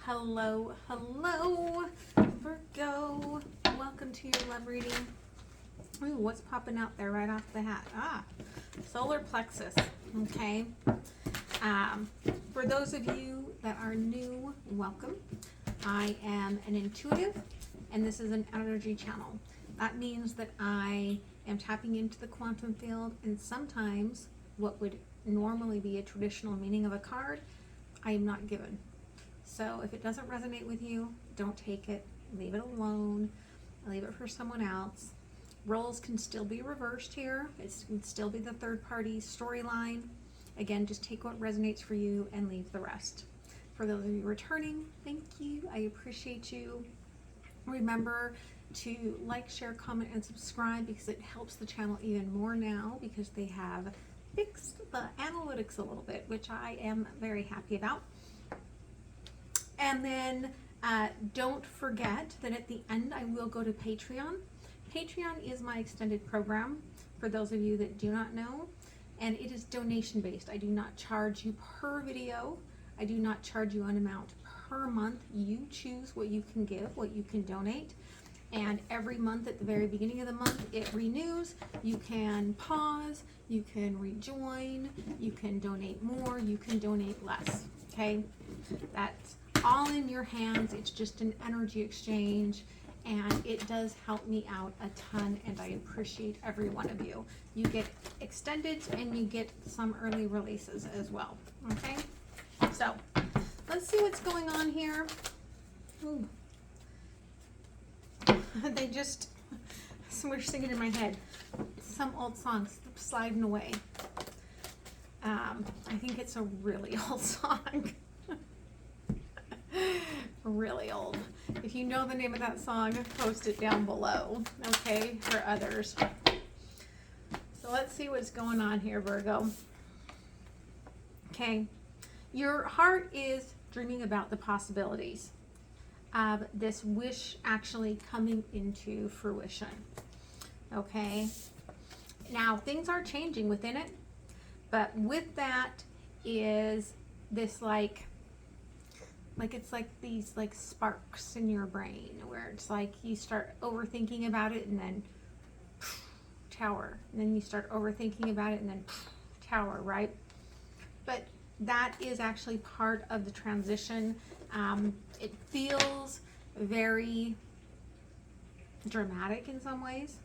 Hello, hello, Virgo. Welcome to your love reading. Ooh, what's popping out there right off the hat? Solar plexus. Okay. For those of you that are new, welcome. I am an intuitive, and this is an energy channel. That means that I am tapping into the quantum field, and sometimes what would normally be a traditional meaning of a card, I am not given. So if it doesn't resonate with you, don't take it, leave it alone, leave it for someone else. Roles can still be reversed here. It can still be the third party storyline. Again, just take what resonates for you and leave the rest. For those of you returning, thank you. I appreciate you. Remember to like, share, comment, and subscribe because it helps the channel even more now because they have fixed the analytics a little bit, which I am very happy about. And then don't forget that at the end I will go to Patreon. Patreon is my extended program for those of you that do not know, and it is donation based. I do not charge you per video. I do not charge you an amount per month. You choose what you can give, what you can donate, and every month at the very beginning of the month it renews. You can pause, you can rejoin, you can donate more, you can donate less. Okay, that's all in your hands. It's just an energy exchange, and it does help me out a ton, and I appreciate every one of you. You get extended and you get some early releases as well. Okay, so let's see what's going on here. Ooh. They just, we're singing in my head some old songs sliding away. I think it's a really old song. Really old. If you know the name of that song, post it down below, okay, for others. So let's see what's going on here, Virgo. Okay, your heart is dreaming about the possibilities of this wish actually coming into fruition. Okay, now things are changing within it, but with that is this like it's like these like sparks in your brain where it's like you start overthinking about it and then tower, and then you start overthinking about it and then tower, right? But that is actually part of the transition. It feels very dramatic in some ways,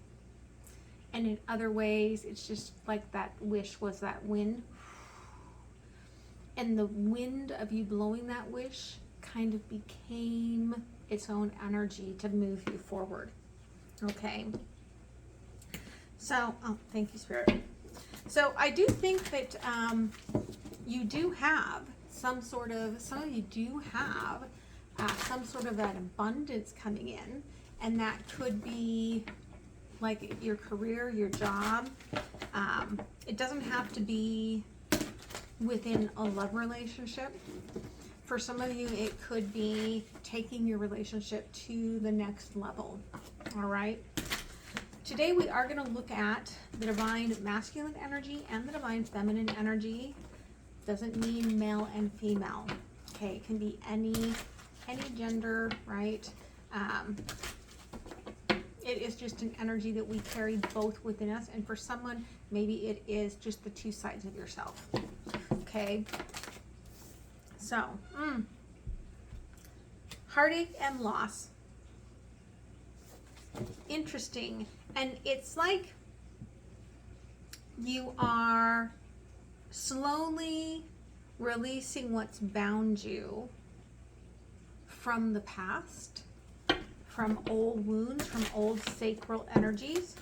and in other ways it's just like that wish was that wind, and the wind of you blowing that wish kind of became its own energy to move you forward. Okay, so thank you, Spirit. So I do think that you do have some of you do have some sort of an abundance coming in, and that could be like your career, your job. It doesn't have to be within a love relationship. For some of you, it could be taking your relationship to the next level. All right. Today we are going to look at the divine masculine energy and the divine feminine energy. Doesn't mean male and female. Okay, it can be any gender, right? It is just an energy that we carry both within us, and for someone, maybe it is just the two sides of yourself. Okay, so heartache and loss. Interesting, and it's like you are slowly releasing what's bound you from the past, from old wounds, from old sacral energies.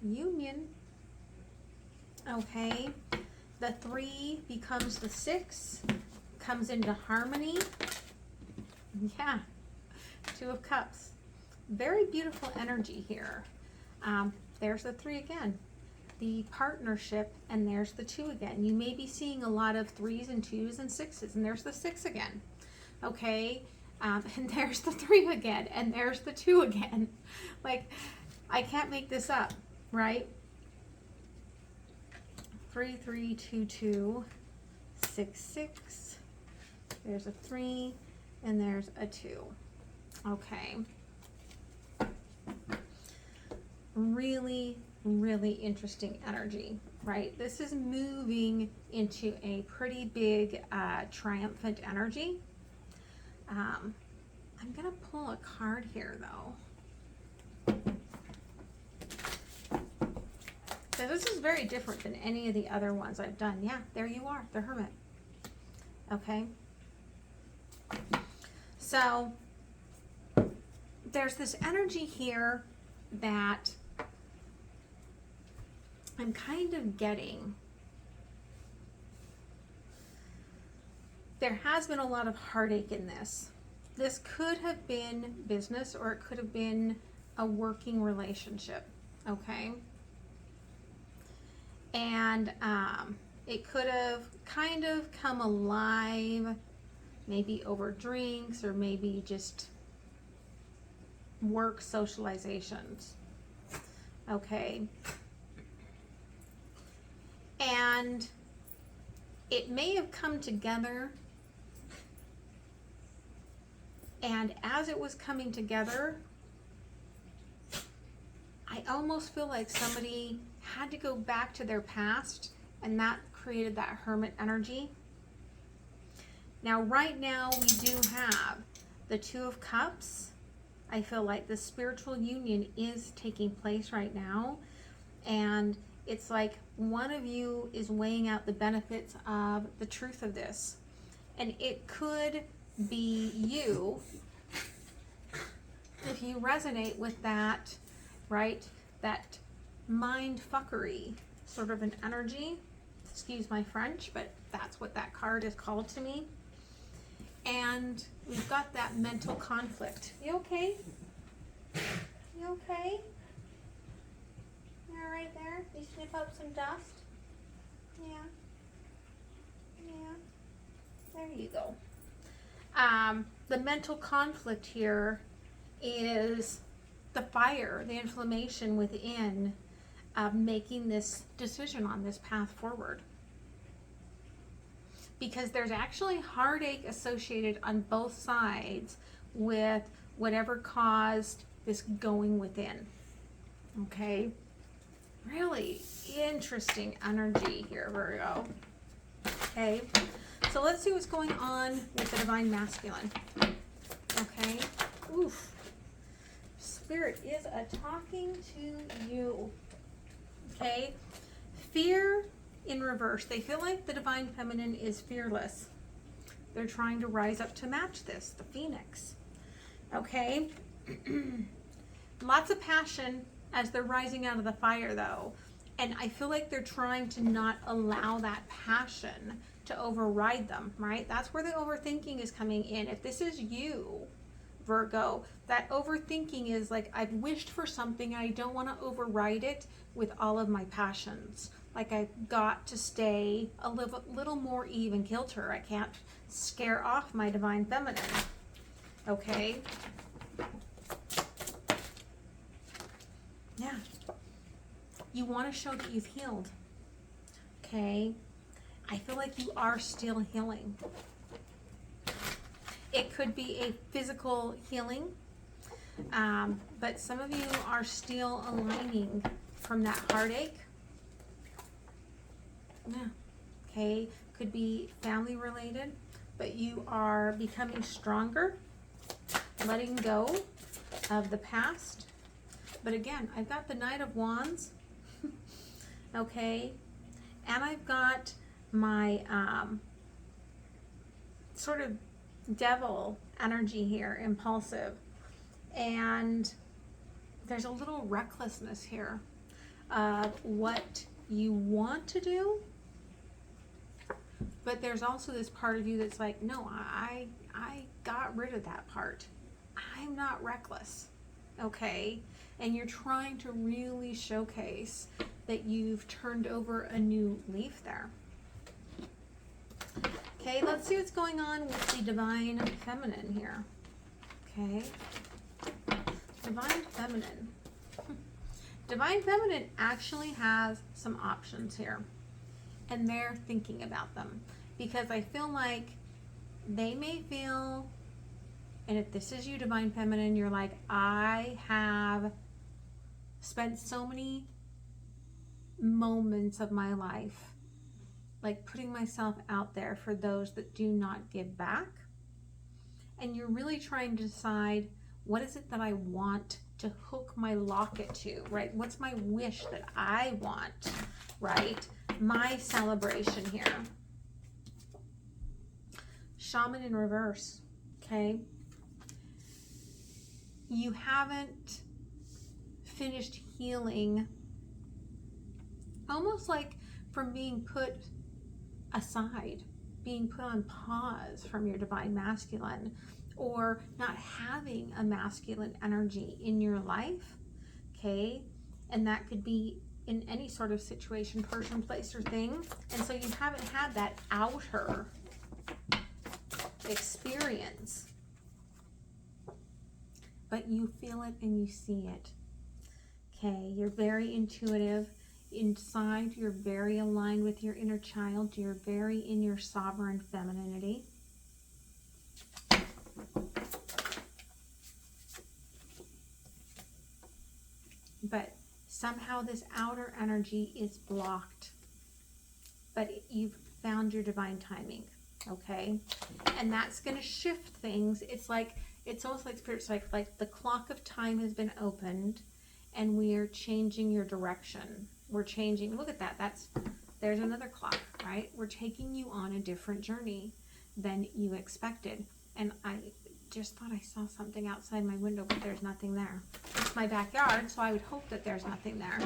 Union. Okay, the 3 becomes the 6, comes into harmony. Yeah, 2 of Cups. Very beautiful energy here. There's the 3 again, the partnership, and there's the 2 again. You may be seeing a lot of 3s and 2s and 6s, and there's the 6 again. Okay, and there's the 3 again, and there's the 2 again. Like, I can't make this up, right? 3, 3, 2, 2, 6, 6. There's a 3, and there's a 2. Okay. Really, really interesting energy, right? This is moving into a pretty big triumphant energy. I'm gonna pull a card here though. So this is very different than any of the other ones I've done. Yeah, there you are, the Hermit. Okay. So there's this energy here that I'm kind of getting. There has been a lot of heartache in this. This could have been business, or it could have been a working relationship, okay? And it could have kind of come alive, maybe over drinks, or maybe just work socializations, okay? And it may have come together, and as it was coming together, I almost feel like somebody had to go back to their past, and that created that Hermit energy. Now, right now, we do have the 2 of Cups. I feel like the spiritual union is taking place right now, and it's like one of you is weighing out the benefits of the truth of this. And it could be you, if you resonate with that, right? That mind fuckery sort of an energy. Excuse my French, but that's what that card is called to me. And we've got that mental conflict. You okay? You okay? You're right there. You sniff up some dust? Yeah. Yeah. There you go. The mental conflict here is the fire, the inflammation within making this decision on this path forward. Because there's actually heartache associated on both sides with whatever caused this going within. Okay? Really interesting energy here, Virgo. Okay? So let's see what's going on with the Divine Masculine. Okay? Oof. Spirit is talking to you. Okay? Fear in reverse. They feel like the Divine Feminine is fearless. They're trying to rise up to match this, the Phoenix. Okay? Lots of passion as they're rising out of the fire, though. And I feel like they're trying to not allow that passion to override them, right? That's where the overthinking is coming in. If this is you, Virgo, that overthinking is like, I've wished for something, I don't want to override it with all of my passions. Like, I've got to stay a little more even kilter. I can't scare off my Divine Feminine. Okay? Yeah. You want to show that you've healed. Okay? I feel like you are still healing. It could be a physical healing, but some of you are still aligning from that heartache. Yeah. Okay? Could be family related, but you are becoming stronger, letting go of the past. But again, I've got the Knight of Wands. Okay? And I've got my sort of devil energy here, impulsive. And there's a little recklessness here of what you want to do. But there's also this part of you that's like, no, I got rid of that part. I'm not reckless. Okay? And you're trying to really showcase that you've turned over a new leaf there. Okay, let's see what's going on with the Divine Feminine here. Okay. Divine Feminine. Divine Feminine actually has some options here, and they're thinking about them. because I feel like they may feel, and if this is you, Divine Feminine, you're like, I have spent so many moments of my life like putting myself out there for those that do not give back. And you're really trying to decide, what is it that I want to hook my locket to, right? What's my wish that I want, right? My celebration here. Shaman in reverse, okay? You haven't finished healing, almost like from being put aside, being put on pause from your divine masculine, or not having a masculine energy in your life, okay? And that could be in any sort of situation, person, place, or thing. And so you haven't had that outer experience, but you feel it and you see it, okay? You're very intuitive. Inside, you're very aligned with your inner child. You're very in your sovereign femininity. But somehow this outer energy is blocked. But you've found your divine timing, okay? And that's going to shift things. It's like, it's almost like Spirit's like the clock of time has been opened and we are changing your direction. We're changing, look at that, there's another clock, right? We're taking you on a different journey than you expected. And I just thought I saw something outside my window, but there's nothing there. It's my backyard, so I would hope that there's nothing there.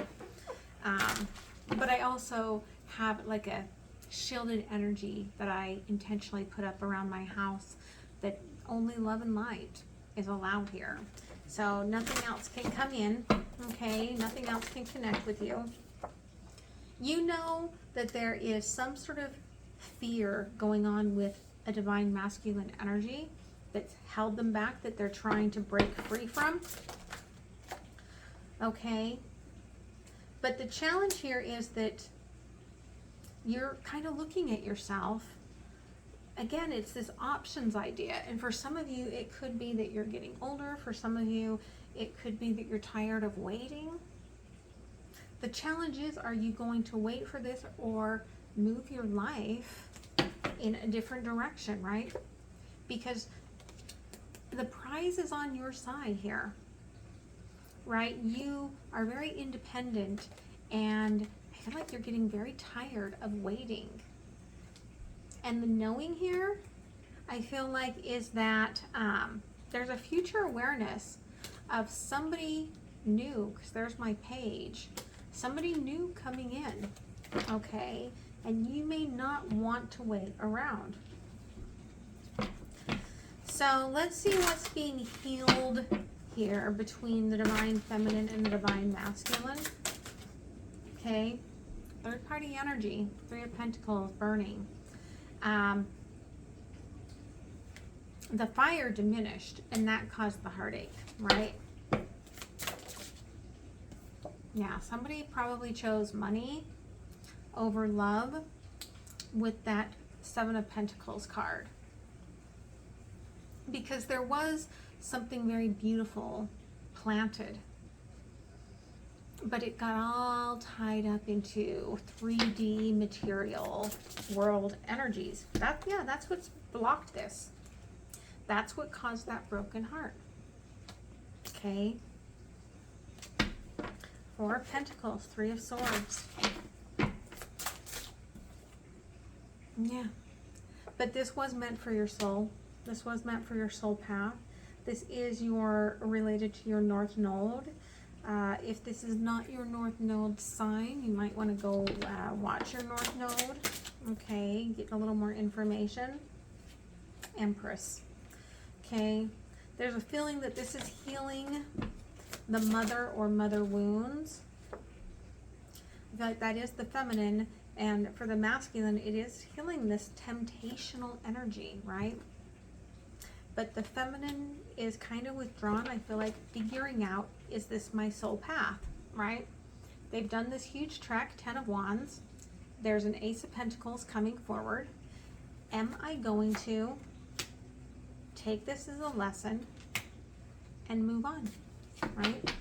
But I also have like a shielded energy that I intentionally put up around my house, that only love and light is allowed here. So nothing else can come in, okay? Nothing else can connect with you. You know that there is some sort of fear going on with a divine masculine energy that's held them back, that they're trying to break free from, okay? But the challenge here is that you're kind of looking at yourself. Again, it's this options idea. And for some of you, it could be that you're getting older. For some of you, it could be that you're tired of waiting. The challenge is, are you going to wait for this or move your life in a different direction, right? Because the prize is on your side here, right? You are very independent, and I feel like you're getting very tired of waiting. And the knowing here, I feel like, is that there's a future awareness of somebody new, because there's my page, somebody new coming in, okay? And you may not want to wait around. So let's see what's being healed here between the divine feminine and the divine masculine, okay? Third party energy, 3 of Pentacles, burning. The fire diminished, and that caused the heartache, right? Yeah, somebody probably chose money over love with that 7 of Pentacles card, because there was something very beautiful planted, but it got all tied up into 3D material world energies. That's what's blocked this. That's what caused that broken heart. Okay. 4 of Pentacles, 3 of Swords. Yeah. But this was meant for your soul. This was meant for your soul path. This is related to your North Node. If this is not your North Node sign, you might want to go watch your North Node. Okay, get a little more information. Empress. Okay, there's a feeling that this is healing the mother or mother wounds. I feel like that is the feminine, and for the masculine, it is healing this temptational energy, right? But the feminine is kind of withdrawn. I feel like figuring out, is this my soul path, right? They've done this huge trek, 10 of Wands. There's an Ace of Pentacles coming forward. am I going to take this as a lesson and move on, right?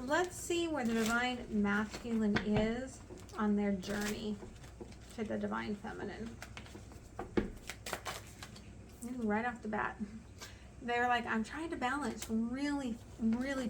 Let's see where the divine masculine is on their journey to the divine feminine. Ooh, right off the bat, they're like, I'm trying to balance, really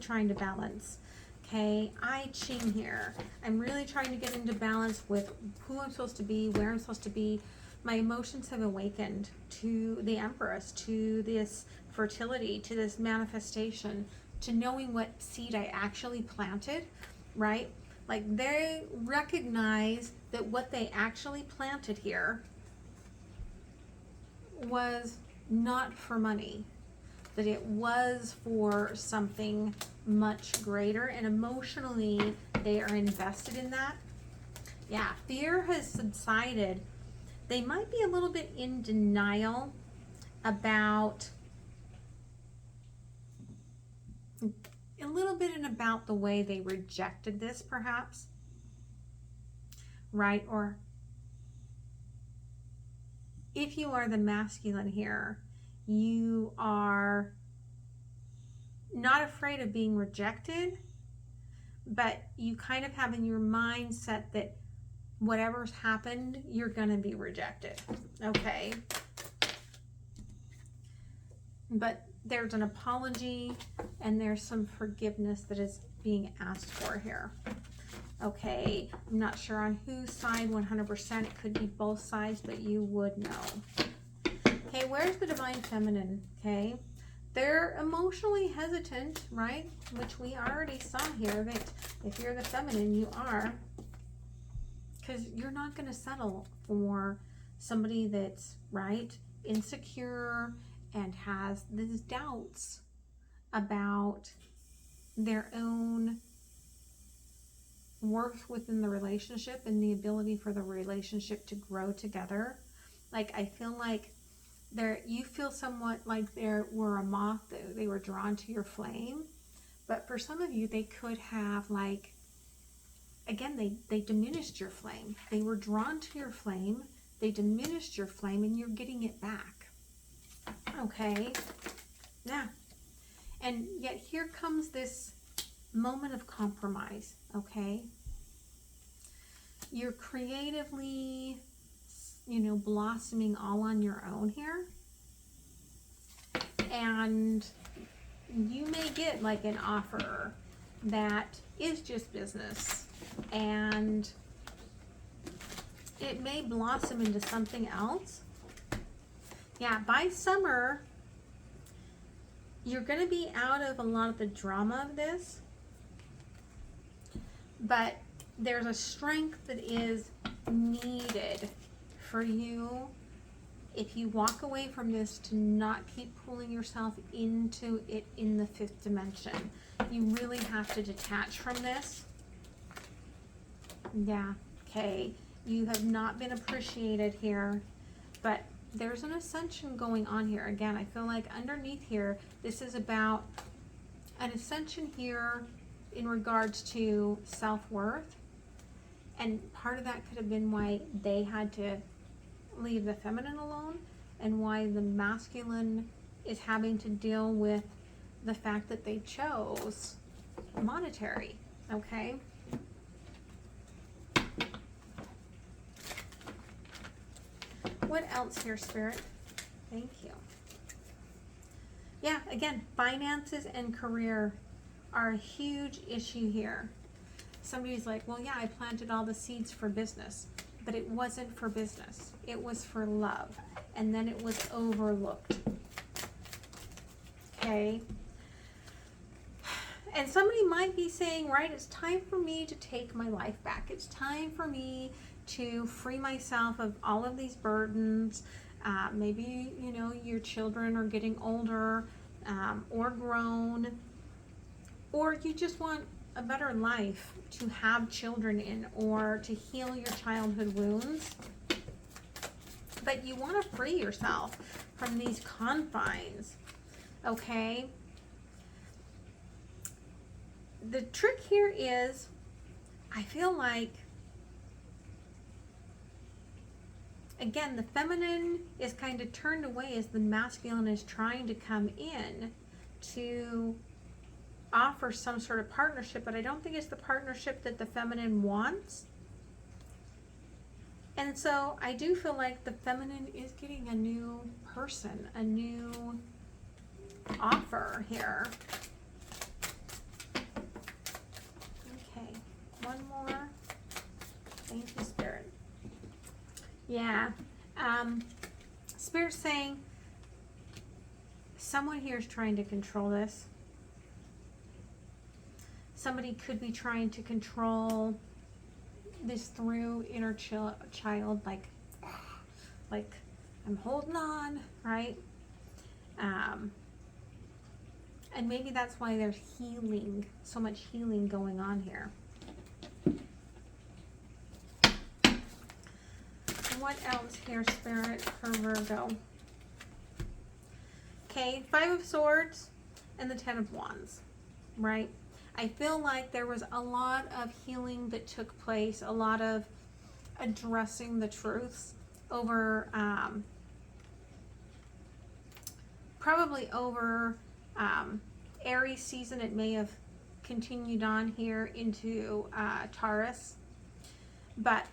trying to balance. Okay, I Ching here. I'm really trying to get into balance with who I'm supposed to be, where I'm supposed to be. My emotions have awakened to the Empress, to this fertility, to this manifestation, to knowing what seed I actually planted, right? Like, they recognize that what they actually planted here was not for money, that it was for something much greater, and emotionally they are invested in that. Yeah, fear has subsided. They might be a little bit in denial about the way they rejected this, perhaps, right? Or if you are the masculine here, you are not afraid of being rejected, but you kind of have in your mindset that whatever's happened, you're gonna be rejected, okay? But there's an apology and there's some forgiveness that is being asked for here. Okay, I'm not sure on whose side 100%. It could be both sides, but you would know. Okay, where's the divine feminine? Okay, they're emotionally hesitant, right? Which we already saw here, that if you're the feminine, you are. Because you're not going to settle for somebody that's, right, insecure and has these doubts about their own worth within the relationship and the ability for the relationship to grow together. Like, I feel like you feel somewhat like they were a moth, they were drawn to your flame. But for some of you, they could have, like, again, they diminished your flame. They were drawn to your flame, they diminished your flame, and you're getting it back. Okay, yeah. And yet here comes this moment of compromise, okay? You're creatively, blossoming all on your own here. And you may get like an offer that is just business, and it may blossom into something else. Yeah, by summer, you're going to be out of a lot of the drama of this, but there's a strength that is needed for you if you walk away from this to not keep pulling yourself into it in the fifth dimension. You really have to detach from this. Yeah, okay. You have not been appreciated here, but there's an ascension going on here. Again, I feel like underneath here, this is about an ascension here in regards to self-worth. And part of that could have been why they had to leave the feminine alone, and why the masculine is having to deal with the fact that they chose monetary, okay? What else here, Spirit? Thank you. Yeah, again, finances and career are a huge issue here. Somebody's like, well, yeah, I planted all the seeds for business, but it wasn't for business. It was for love, and then it was overlooked. Okay? And somebody might be saying, right, it's time for me to take my life back. It's time for me to free myself of all of these burdens. Maybe, your children are getting older or grown, or you just want a better life to have children in, or to heal your childhood wounds. But you want to free yourself from these confines, okay? The trick here is, I feel like again, the feminine is kind of turned away as the masculine is trying to come in to offer some sort of partnership, but I don't think it's the partnership that the feminine wants. And so I do feel like the feminine is getting a new person, a new offer here. Okay, one more. Thank you, Spirit. Yeah, Spirit's saying someone here is trying to control this. Somebody could be trying to control this through inner child, like I'm holding on, right? And maybe that's why there's healing, so much healing going on here. What else here, Spirit, for Virgo? Okay, 5 of Swords and the 10 of Wands, right? I feel like there was a lot of healing that took place, a lot of addressing the truths over, probably over Aries season. It may have continued on here into Taurus, but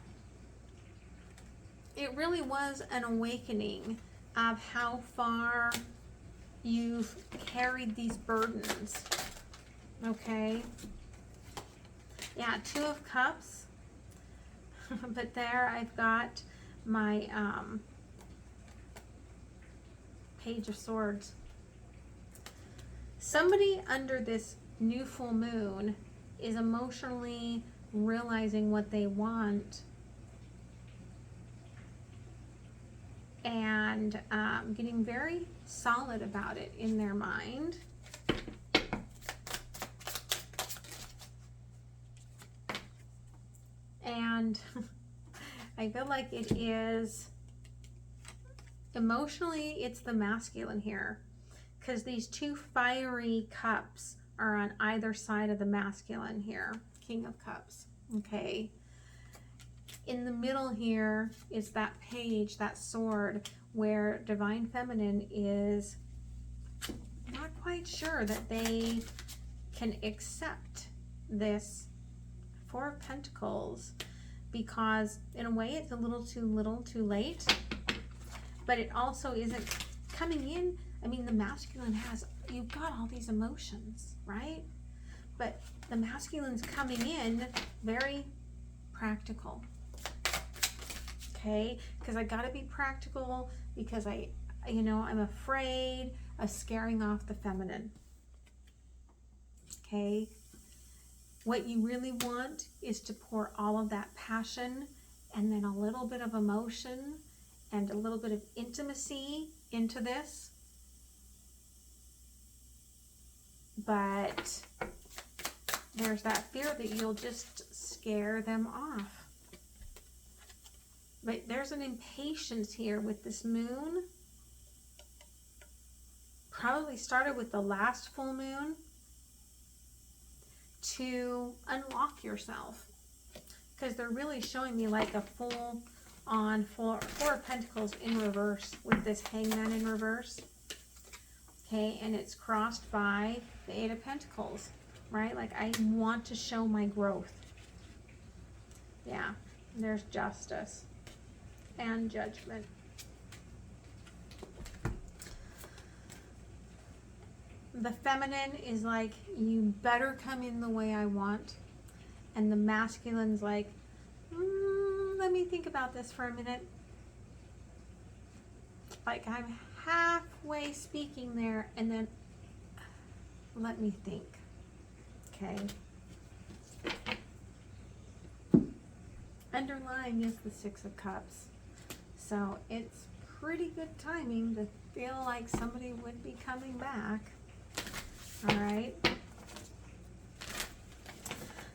it really was an awakening of how far you've carried these burdens. Okay. Yeah, 2 of Cups. But there I've got my Page of Swords. Somebody under this new full moon is emotionally realizing what they want and getting very solid about it in their mind. And I feel like it is emotionally, it's the masculine here, because these 2 fiery cups are on either side of the masculine here. King of Cups. Okay. In the middle here is that page, that sword, where Divine Feminine is not quite sure that they can accept this 4 of Pentacles, because in a way it's a little too late, but it also isn't coming in. I mean, the masculine has, you've got all these emotions, right? But the masculine's coming in very practical. Okay, because I got to be practical, because I'm afraid of scaring off the feminine. Okay, what you really want is to pour all of that passion and then a little bit of emotion and a little bit of intimacy into this. But there's that fear that you'll just scare them off. But there's an impatience here with this moon. Probably started with the last full moon to unlock yourself. Because they're really showing me like a full on 4 of Pentacles in reverse with this Hangman in reverse. Okay, and it's crossed by the 8 of Pentacles, right? Like, I want to show my growth. Yeah, there's Justice and Judgment. The feminine is like, you better come in the way I want. And the masculine's like, let me think about this for a minute. Like, I'm halfway speaking there, and then let me think. Okay. Underlying is the 6 of Cups. So it's pretty good timing to feel like somebody would be coming back. All right.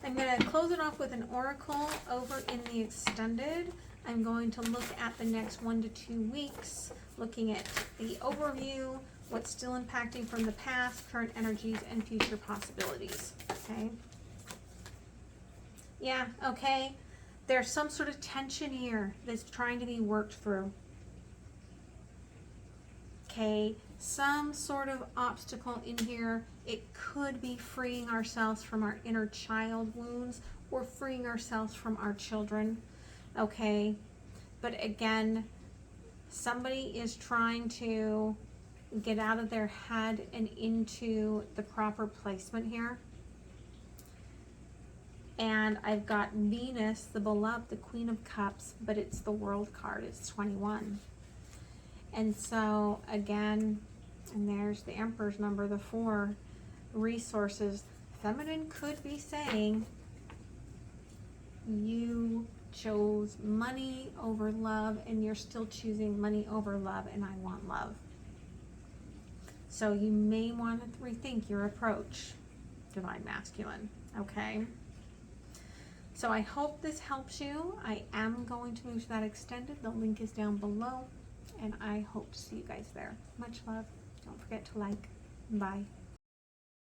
I'm going to close it off with an oracle over in the extended. I'm going to look at the next 1 to 2 weeks, looking at the overview, what's still impacting from the past, current energies, and future possibilities. Okay. Yeah, okay. There's some sort of tension here that's trying to be worked through. Okay, some sort of obstacle in here. It could be freeing ourselves from our inner child wounds or freeing ourselves from our children. Okay, but again, somebody is trying to get out of their head and into the proper placement here. And I've got Venus, the beloved, the Queen of Cups, but it's the World card. It's 21. And so again, and there's the Emperor's number, the 4, resources. Feminine could be saying, you chose money over love, and you're still choosing money over love, and I want love. So you may want to rethink your approach, Divine Masculine, okay? So I hope this helps you. I am going to move to that extended. The link is down below, and I hope to see you guys there. Much love. Don't forget to like. Bye.